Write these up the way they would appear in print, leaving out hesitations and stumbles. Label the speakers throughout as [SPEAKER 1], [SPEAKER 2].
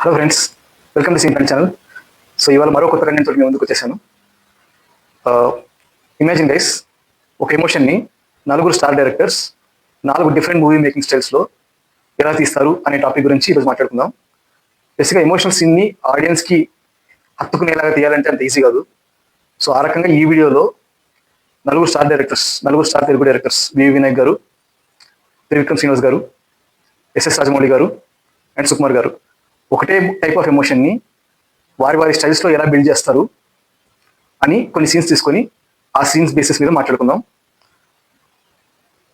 [SPEAKER 1] Hello friends, welcome to scene friend channel. So ఇవాళ మరో కొత్త కంటెంట్ తోటి మీ ముందుకు వచ్చేసాను. ఇమాజిన్ గైస్, ఒక ఎమోషన్ని 4 star directors 4 different movie making స్టైల్స్లో ఎలా తీస్తారు అనే టాపిక్ గురించి ఈరోజు మాట్లాడుకుందాం. బేసిక్గా ఎమోషనల్ సీన్ని ఆడియన్స్కి హత్తుకునేలాగా తీయాలంటే అంత ఈజీ కాదు. సో ఆ రకంగా ఈ వీడియోలో 4 స్టార్ తెలుగు డైరెక్టర్స్ వి వినాయక్ గారు, త్రివిక్రమ్ శ్రీనివాస్ గారు, ఎస్ఎస్ రాజమౌళి గారు అండ్ సుకుమార్ గారు ఒకటే టైప్ ఆఫ్ ఎమోషన్ని వారి స్టైల్స్లో ఎలా బిల్డ్ చేస్తారు అని కొన్ని సీన్స్ తీసుకొని ఆ సీన్స్ బేసిస్ మీద మాట్లాడుకుందాం.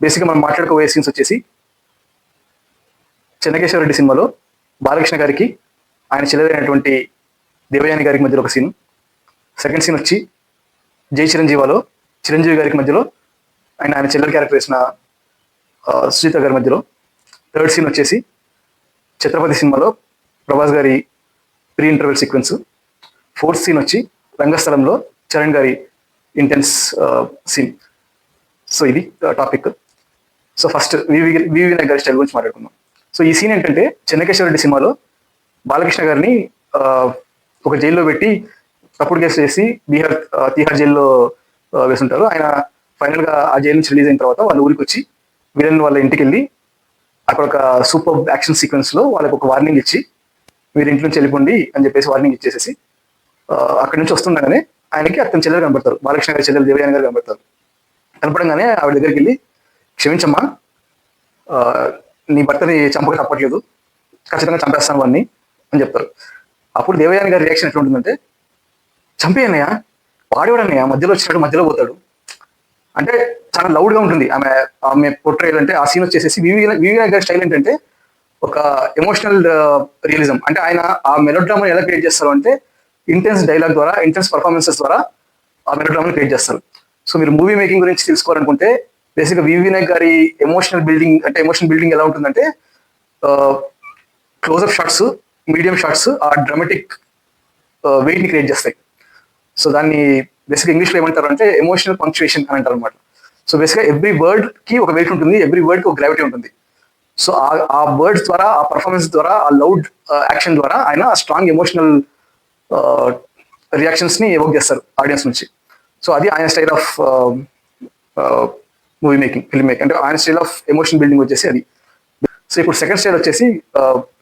[SPEAKER 1] బేసిక్గా మనం మాట్లాడుకోబోయే సీన్స్ వచ్చేసి చెన్నకేశ్వర రెడ్డి సినిమాలో బాలకృష్ణ గారికి ఆయన చెల్లెలైనటువంటి దేవయాని గారికి మధ్యలో ఒక సీన్. సెకండ్ సీన్ వచ్చి జై చిరంజీవాలో చిరంజీవి గారికి మధ్యలో ఆయన చెల్లెల క్యారెక్టర్ వేసిన సుజిత గారి మధ్యలో. థర్డ్ సీన్ వచ్చేసి ఛత్రపతి సినిమాలో ప్రభాస్ గారి pre interval sequence. Fourth scene వచ్చి రంగస్థలంలో చరణ్ గారి ఇంటెన్స్ సీన్. సో ఇది topic. So first V V Vinayak గారి స్టైల్ గురించి మాట్లాడుకుందాం. సో ఈ సీన్ ఏంటంటే చెన్నకేశ్వర రెడ్డి సినిమాలో బాలకృష్ణ గారిని ఒక జైల్లో పెట్టి తప్పుడు కేసు చేసి తిహార్ జైల్లో వేస్తుంటారు. ఆయన ఫైనల్గా ఆ జైలు నుంచి రిలీజ్ అయిన తర్వాత వాళ్ళ ఊరికి వచ్చి విలన్ వాళ్ళ ఇంటికి వెళ్ళి అక్కడ ఒక సూపర్ యాక్షన్ సీక్వెన్స్లో వాళ్ళకి ఒక వార్నింగ్ ఇచ్చి మీరు ఇంటి నుంచి వెళ్ళిపోండి అని చెప్పేసి వార్నింగ్ ఇచ్చేసేసి అక్కడి నుంచి వస్తుండగానే ఆయనకి అతని చెల్లెలు కనబడతారు, బాలకృష్ణ గారి చెల్లెలు దేవయాని గారు కనబడతారు. కనపడంగానే ఆవిడ దగ్గరికి వెళ్ళి, క్షమించమ్మా, నీ భర్తని చంపక తప్పట్లేదు, ఖచ్చితంగా చంపేస్తాను వాడిని అని చెప్తారు. అప్పుడు దేవయాని గారి రియాక్షన్ ఎట్లా ఉంటుందంటే, చంపేయన్నయ్య, వాడేవాడన్నయ్య, మధ్యలో వచ్చినట్టు మధ్యలో పోతాడు అంటే చాలా లౌడ్గా ఉంటుంది ఆమె పోర్ట్రేయల్. అంటే ఆ సీన్ వచ్చేసి వినాయక్ గారి స్టైల్ ఏంటంటే ఒక ఎమోషనల్ రియలిజం. అంటే ఆయన ఆ మెలోడ్రామాని ఎలా క్రియేట్ చేస్తారు అంటే ఇంటెన్స్ డైలాగ్ ద్వారా, ఇంటెన్స్ పర్ఫార్మెన్సెస్ ద్వారా ఆ మెలోడ్రామాని క్రియేట్ చేస్తారు. సో మీరు మూవీ మేకింగ్ గురించి తెలుసుకోవాలనుకుంటే బేసిక్గా వినాయక్ గారి ఎమోషనల్ బిల్డింగ్ ఎలా ఉంటుందంటే క్లోజ్అప్ షాట్స్, మీడియం షాట్స్ ఆ డ్రామాటిక్ వెయిట్ని క్రియేట్ చేస్తాయి. సో దాన్ని బేసిక్గా ఇంగ్లీష్లో ఏమంటారు అంటే ఎమోషనల్ పంక్చుయేషన్ అని అంటారు అనమాట. సో బేసిక్గా ఎవ్రీ వర్డ్కి ఒక వెయిట్ ఉంటుంది, ఎవ్రీ వర్డ్కి ఒక గ్రావిటీ ఉంటుంది. సో ఆ వర్డ్స్ ద్వారా, ఆ పర్ఫార్మెన్స్ ద్వారా, ఆ లౌడ్ యాక్షన్ ద్వారా ఆయన స్ట్రాంగ్ ఎమోషనల్ రియాక్షన్స్ని ఎవోక్ చేస్తారు ఆడియన్స్ నుంచి. సో అది ఆయన style of movie making, film making. అంటే ఆయన స్టైల్ ఆఫ్ ఎమోషన్ బిల్డింగ్ వచ్చేసి అది. సో ఇప్పుడు సెకండ్ స్టైల్ వచ్చేసి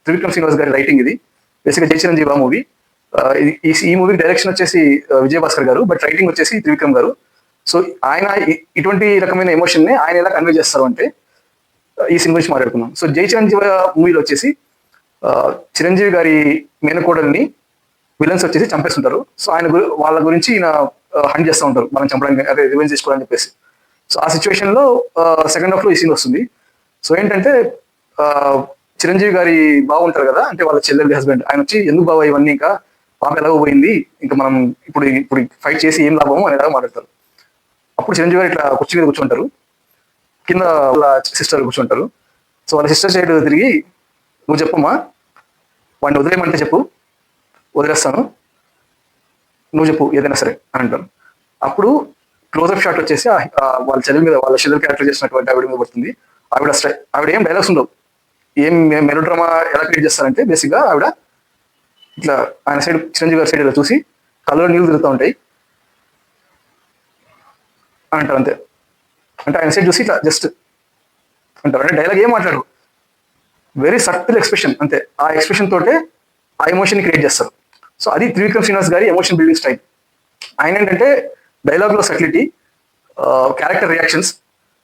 [SPEAKER 1] త్రివిక్రమ్ శ్రీనివాస్ గారి రైటింగ్. ఇది బేసిక్గా జై చిరంజీవి మూవీ. ఈ మూవీకి డైరెక్షన్ వచ్చేసి విజయభాస్కర్ గారు, బట్ రైటింగ్ వచ్చేసి త్రివిక్రమ్ గారు. సో ఆయన ఇటువంటి రకమైన ఎమోషన్ని ఆయన ఎలా కన్వే చేస్తారు అంటే ఈ సినిమా గురించి మాట్లాడుకున్నాం. సో జై చిరంజీవి మూవీలో వచ్చేసి చిరంజీవి గారి మేనకోడల్ని విలన్స్ వచ్చేసి చంపేస్తుంటారు. సో వాళ్ళ గురించి ఈయన హంట్ చేస్తూ ఉంటారు, మనం చంపడానికి, అదే రివెంజ్ తీసుకోవాలని చెప్పేసి. సో ఆ సిచ్యువేషన్లో సెకండ్ హాఫ్లో ఈ సీన్ వస్తుంది. సో ఏంటంటే చిరంజీవి గారి బావ ఉంటారు కదా, అంటే వాళ్ళ చెల్లెలి హస్బెండ్, ఆయన వచ్చి ఎందుకు బావ ఇవన్నీ, ఇంకా పాప ఎలాగో పోయింది, ఇంకా మనం ఇప్పుడు ఫైట్ చేసి ఏం లాభము అనేలాగా మాట్లాడతారు. అప్పుడు చిరంజీవి గారు ఇట్లా కుర్చీ మీద కూర్చుంటారు, కింద వాళ్ళ సిస్టర్ కూర్చుంటారు. సో వాళ్ళ సిస్టర్ సైడ్ తిరిగి, నువ్వు చెప్పమ్మా, వాడిని వదిలేయమంటే చెప్పు, వదిలేస్తాను, నువ్వు చెప్పు ఏదైనా సరే అని అంటారు. అప్పుడు క్లోజ్అప్ షాట్ వచ్చేసి వాళ్ళ చెల్లెల క్యారెక్టర్ చేసినటువంటి ఆవిడ మీద పడుతుంది. ఆవిడ ఏం డైలాగ్స్ ఉండవు, ఏం మెలోడ్రామా ఎలా క్రియేట్ చేస్తారంటే బేసిక్గా ఆవిడ ఇట్లా ఆయన సైడ్, చిరంజీవి గారి సైడ్ ఇలా చూసి కళ్ళలో నీళ్ళు తిరుగుతూ ఉంటాయి అని అంటారు అంతే. అంటే ఆయన సైడ్ చూసి ఇట్లా జస్ట్ అంటారు, అంటే డైలాగ్ ఏం మాట్లాడరు, వెరీ సటిల్ ఎక్స్ప్రెషన్ అంతే. ఆ ఎక్స్ప్రెషన్ తోటే ఆ ఎమోషన్ క్రియేట్ చేస్తారు. సో అది త్రివిక్రమ్ శ్రీనివాస్ గారి ఎమోషన్ బిల్డింగ్ స్టైల్. ఆయన ఏంటంటే డైలాగ్లో సటిలిటీ, క్యారెక్టర్ రియాక్షన్స్,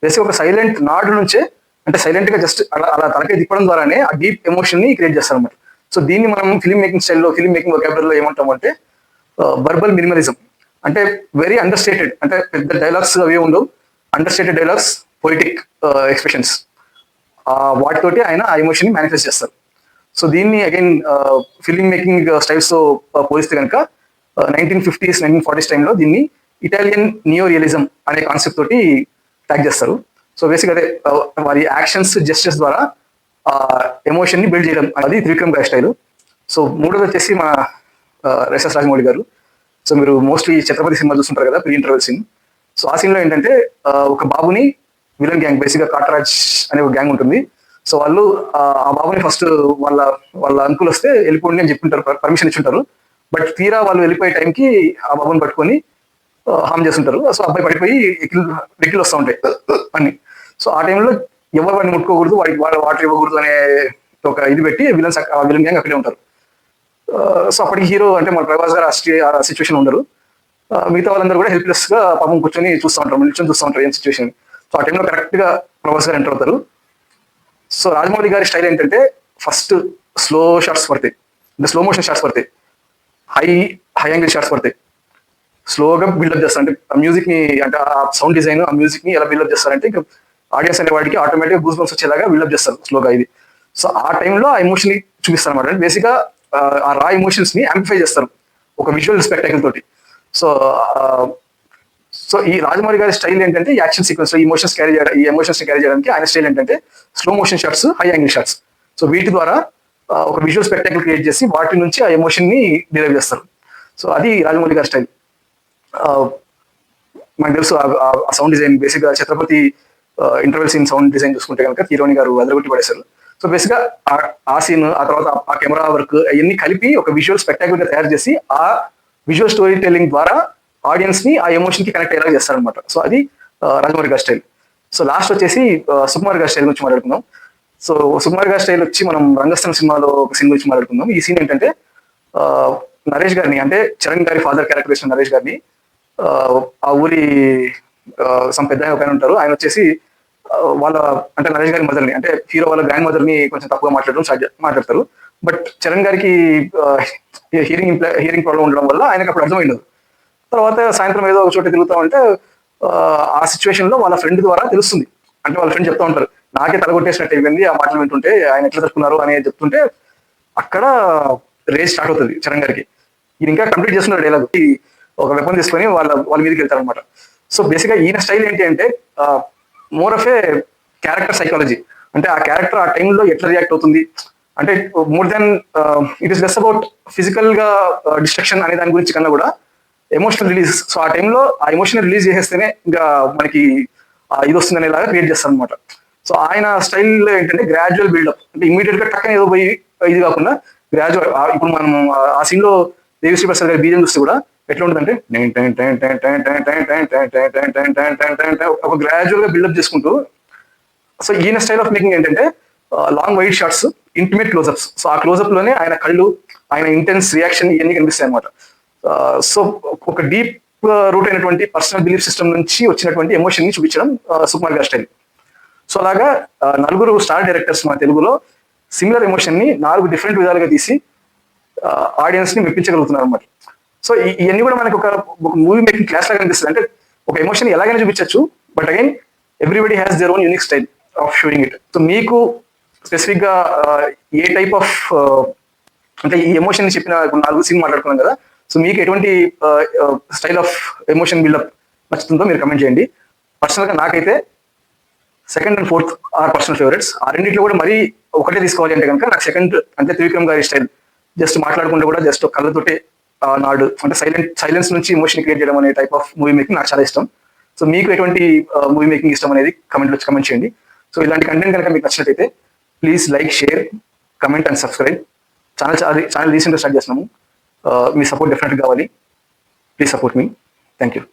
[SPEAKER 1] బేసిక్ ఒక సైలెంట్ నాడు నుంచే, అంటే సైలెంట్గా జస్ట్ అలా తలకే తిప్పడం ద్వారానే ఆ డీప్ ఎమోషన్ని క్రియేట్ చేస్తారు అనమాట. సో దీన్ని మనం ఫిల్మ్ మేకింగ్ స్టైల్లో, ఫిల్మ్ మేకింగ్ వొకాబులరీలో ఏమంటాం అంటే వర్బల్ మినిమలిజం. అంటే వెరీ అండర్స్టేటెడ్, అంటే పెద్ద డైలాగ్స్ అవి ఉండవు, అండర్స్టేటెడ్ డైలాగ్స్, పొయిటిక్ ఎక్స్ప్రెషన్స్, వాటితోటి ఆయన ఆ ఎమోషన్ని మేనిఫెస్ట్ చేస్తారు. సో దీన్ని అగైన్ ఫిల్మ్ మేకింగ్ స్టైల్స్తో పోలిస్తే కనుక 1950s 1940s టైంలో దీన్ని ఇటాలియన్ నియో రియలిజం అనే కాన్సెప్ట్ తోటి ట్యాగ్ చేస్తారు. సో బేసిక్ అదే వారి యాక్షన్స్, జెస్చర్స్ ద్వారా ఎమోషన్ని బిల్డ్ చేయడం, అది త్రివిక్రమ్ గారి స్టైలు. సో మూడోది వచ్చేసి మా ఎస్ఎస్ రాజమౌళి గారు. సో మీరు మోస్ట్లీ ఛత్రపతి సినిమా చూస్తుంటారు కదా, ప్రీ ఇంటర్వెల్ సీన్. సో ఆ సీన్లో ఏంటంటే ఒక బాబుని విలన్ గ్యాంగ్, బేసిక్గా కాటరాజ్ అనే ఒక గ్యాంగ్ ఉంటుంది. సో వాళ్ళు ఆ బాబుని ఫస్ట్ వాళ్ళ వాళ్ళ అంకుల్ వస్తే వెళ్ళిపోండి అని చెప్పుంటారు, పర్మిషన్ ఇచ్చుంటారు. బట్ తీరా వాళ్ళు వెళ్ళిపోయే టైంకి ఆ బాబుని పట్టుకొని హామ్ చేస్తుంటారు. సో అబ్బాయి పడిపోయి వెక్కిలు వస్తూ ఉంటాయి అని. సో ఆ టైంలో ఎవరు వాడిని ముట్టుకోకూడదు, వాడికి వాళ్ళ వాటర్ ఇవ్వకూడదు అనే ఒక ఇది పెట్టి విలన్ గ్యాంగ్ అక్కడే ఉంటారు. సో అప్పటికి హీరో అంటే మన ప్రభాస్ గారు ఆ సిచ్యువేషన్ ఉండరు. మిగతా వాళ్ళందరూ కూడా హెల్ప్లెస్ గా పాపం కూర్చొని చూస్తూ ఉంటారు, నిల్చొని చూస్తూ ఉంటారు ఏం సిచ్యువేషన్. సో ఆ టైంలో కరెక్ట్ గా ప్రభాస్ గారు ఎంటర్ అవుతారు. సో రాజమౌళి గారి స్టైల్ ఏంటంటే ఫస్ట్ స్లో షాట్స్ పడతాయి, అంటే స్లో మోషన్ షాట్స్ పడతాయి, హై హై యాంగిల్ షాట్స్ పడతాయి. స్లోగా బిల్డప్ చేస్తారు, అంటే ఆ మ్యూజిక్ ని, అంటే ఆ సౌండ్ డిజైన్, ఆ మ్యూజిక్ ని ఎలా బిల్డప్ చేస్తారంటే ఇంకా ఆడియన్స్ అనే వాడికి ఆటోమేటిక్ గా గూస్ బంప్స్ వచ్చేలాగా బిల్డప్ చేస్తారు స్లోగా ఇది. సో ఆ టైంలో ఆ ఎమోషన్ ని చూపిస్తారు అనమాట. బేసిక్ గా ఆ రా ఎమోషన్స్ ని యాంప్లిఫై చేస్తారు ఒక విజువల్ స్పెక్టాకిల్ తోటి. సో సో ఈ రాజమౌళి గారి స్టైల్ ఏంటంటే యాక్షన్ సీక్వెన్స్ లో ఈ ఎమోషన్స్ క్యారీ చేయడానికి ఆయన స్టైల్ ఏంటంటే slow motion shots, high angle shots. So వీటి ద్వారా ఒక విజువల్ స్పెక్టాకిల్ క్రియేట్ చేసి వాటి నుంచి ఆ ఎమోషన్ ని డిరైవ్ చేస్తారు. సో అది రాజమౌళి గారి స్టైల్. మనకు తెలుసు ఆ సౌండ్ డిజైన్ బేసిక్ గా Chhatrapati interval scene sound design చూసుకుంటే కనుక హీరోని గారు అదరగొట్టి పడేశారు. సో బేసిక్ గా ఆ సీన్, ఆ తర్వాత ఆ కెమెరా వర్క్ అవన్నీ కలిపి ఒక విజువల్ స్పెక్టాకిల్ గా తయారు చేసి ఆ విజువల్ స్టోరీ టెల్లింగ్ ద్వారా ఆడియన్స్ ని ఆ ఎమోషన్ కి కనెక్ట్ అయ్యేలా చేస్తారనమాట. సో అది రాజమౌళి గారి స్టైల్. సో లాస్ట్ వచ్చేసి సుకుమార్ గారి స్టైల్ గురించి మాట్లాడుకుందాం. సో సుకుమార్ గారి స్టైల్ వచ్చి మనం రంగస్థలం సినిమాలో ఒక సీన్ గురించి మాట్లాడుకుందాం. ఈ సీన్ ఏంటంటే నరేష్ గారిని, అంటే చరణ్ గారి ఫాదర్ క్యారెక్టర్ చేసిన నరేష్ గారిని ఆ ఊరి సమ్ పెద్ద ఒక ఆయన ఉంటారు, ఆయన వచ్చేసి వాళ్ళ అంటే నరేష్ గారి మదర్ని, అంటే హీరో వాళ్ళ గ్రాండ్ మదర్ని కొంచెం తప్పుగా మాట్లాడతారు. బట్ చరణ్ గారికి హియరింగ్ ప్రాబ్లం ఉండడం వల్ల ఆయనకు అప్పుడు అర్థమైంది. తర్వాత సాయంత్రం ఏదో ఒక చోట తిరుగుతా ఉంటే ఆ సిచ్యువేషన్ లో వాళ్ళ ఫ్రెండ్ ద్వారా తెలుస్తుంది. అంటే వాళ్ళ ఫ్రెండ్ చెప్తా ఉంటారు, నాకే తలగొట్టేసినట్టు అయిపోయింది ఆ మాటలు వింటుంటే, ఆయన ఎట్లా తట్టుకున్నారు అని చెప్తుంటే అక్కడ రేస్ స్టార్ట్ అవుతుంది చరణ్ గారికి. ఈయన ఇంకా కంప్లీట్ చేస్తున్నారు డైలాగ్, ఒక వెపన్ తీసుకొని వాళ్ళ మీదకి వెళ్తారు అనమాట. సో బేసిక్ గా ఈయన స్టైల్ ఏంటి అంటే more of A character psychology, అంటే ఆ క్యారెక్టర్ ఆ టైంలో ఎట్లా రియాక్ట్ అవుతుంది, అంటే more than it is less about physical గా డిస్ట్రక్షన్ అనే దాని గురించి కన్నా కూడా ఎమోషనల్ రిలీజ్. సో ఆ టైంలో ఆ ఎమోషనల్ రిలీజ్ చేసేస్తేనే ఇంకా మనకి ఇది వస్తుంది అనేలాగా క్రియేట్ చేస్తారు అనమాట. సో ఆయన స్టైల్ ఏంటంటే గ్రాడ్యువల్ బిల్డప్, అంటే ఇమీడియట్ గా టక్కన ఏదో పోయి ఇది కాకుండా గ్రాడ్యువల్. ఇప్పుడు మనం ఆ సీన్ లో దేవిశ్రీ ప్రసాద్ గారి బీజం చూస్తే కూడా ఎట్లా ఉంటుందంటే ఒక గ్రాడ్యువల్ గా బిల్డప్ చేసుకుంటూ. సో ఈయన స్టైల్ ఆఫ్ మేకింగ్ ఏంటంటే long wide shots, intimate close-ups. So ఆ క్లోజప్ లోనే ఆయన కళ్ళు, ఆయన ఇంటెన్స్ రియాక్షన్ ఇవన్నీ కనిపిస్తాయి అనమాట. సో ఒక డీప్ రూట్ అయినటువంటి పర్సనల్ బిలీఫ్ సిస్టమ్ నుంచి వచ్చినటువంటి ఎమోషన్ ని చూపించడం సుకుమార్ గారి స్టైల్. సో అలాగా 4 స్టార్ డైరెక్టర్స్ మన తెలుగులో సిమిలర్ ఎమోషన్ ని 4 డిఫరెంట్ విధాలుగా తీసి ఆడియన్స్ ని మెప్పించగలుగుతున్నారు అనమాట. సో ఇవన్నీ కూడా మనకి ఒక మూవీ మేకింగ్ క్లాస్ లాగా అనిపిస్తుంది. అంటే ఒక ఎమోషన్ ఎలాగైనా చూపించవచ్చు, but again everybody has their own unique style of showing it. So మీకు స్పెసిఫిక్ గా ఏ టైప్ ఆఫ్ అంటే ఈ ఎమోషన్ చెప్పిన 4 సీన్ మాట్లాడుకున్నాం కదా, సో మీకు ఎటువంటి స్టైల్ ఆఫ్ ఎమోషన్ బిల్డప్ నచ్చుతుందో మీరు కమెంట్ చేయండి. పర్సనల్ గా నాకైతే second and fourth or personal favourites. ఆ రెండింటిలో కూడా మరీ ఒకటే తీసుకోవాలి అంటే కనుక నాకు సెకండ్ అంటే త్రివిక్రమ్ గారి స్టైల్, జస్ట్ మాట్లాడుకుంటే కూడా జస్ట్ కళ్ళతోటే నాడు, అంటే సైలెన్స్ నుంచి ఎమోషన్ క్రియేట్ చేయడం అనే టైప్ ఆఫ్ మూవీ మేకింగ్ నాకు చాలా ఇష్టం. సో మీకు ఎటువంటి మూవీ మేకింగ్ ఇష్టం అనేది కమెంట్ చేయండి. సో ఇలాంటి కంటెంట్ కనుక మీకు నచ్చినట్టయితే please like, share, comment and subscribe. Channel రీసెంట్గా స్టార్ట్ చేస్తున్నాము, మీ సపోర్ట్ డెఫినెట్గా కావాలి. Please support me. Thank you.